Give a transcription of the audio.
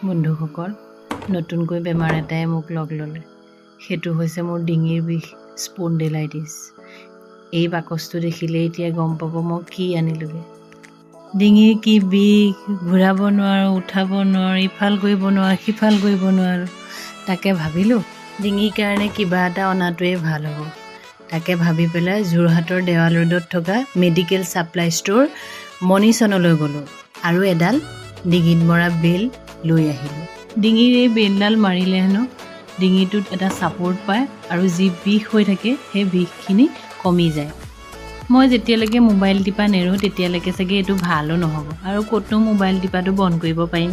বন্ধুসকল, নতুনকৈ বেমাৰ এটাই মোক লগ ল'লে। সেইটো হৈছে মোৰ ডিঙিৰ বিষ, স্পণ্ডিলাইটিছ। এই বাকচটো দেখিলেই এতিয়া গম পাব মই কি আনিলোগৈ। ডিঙিৰ কি বিষ, ঘূৰাব নোৱাৰোঁ, উঠাব নোৱাৰোঁ, ইফাল কৰিব নোৱাৰোঁ, সিফাল কৰিব নোৱাৰোঁ। তাকে ভাবিলোঁ ডিঙিৰ কাৰণে কিবা এটা অনাটোৱেই ভাল হ'ব। তাকে ভাবি পেলাই যোৰহাটৰ দেৱাল ৰোডত থকা মেডিকেল ছাপ্লাই ষ্ট'ৰ মনিচনলৈ গ'লোঁ আৰু এডাল ডিঙিত মৰা বেল লৈ আহিলোঁ। ডিঙিৰ এই বেলডাল মাৰিলে হেনো ডিঙিটোত এটা ছাপোৰ্ট পায় আৰু যি বিষ হৈ থাকে সেই বিষখিনি কমি যায়। মই যেতিয়ালৈকে মোবাইল টিপা নেৰোঁ তেতিয়ালৈকে চাগে এইটো ভালো নহ'ব আৰু ক'তনো মোবাইল টিপাটো বন্ধ কৰিব পাৰিম।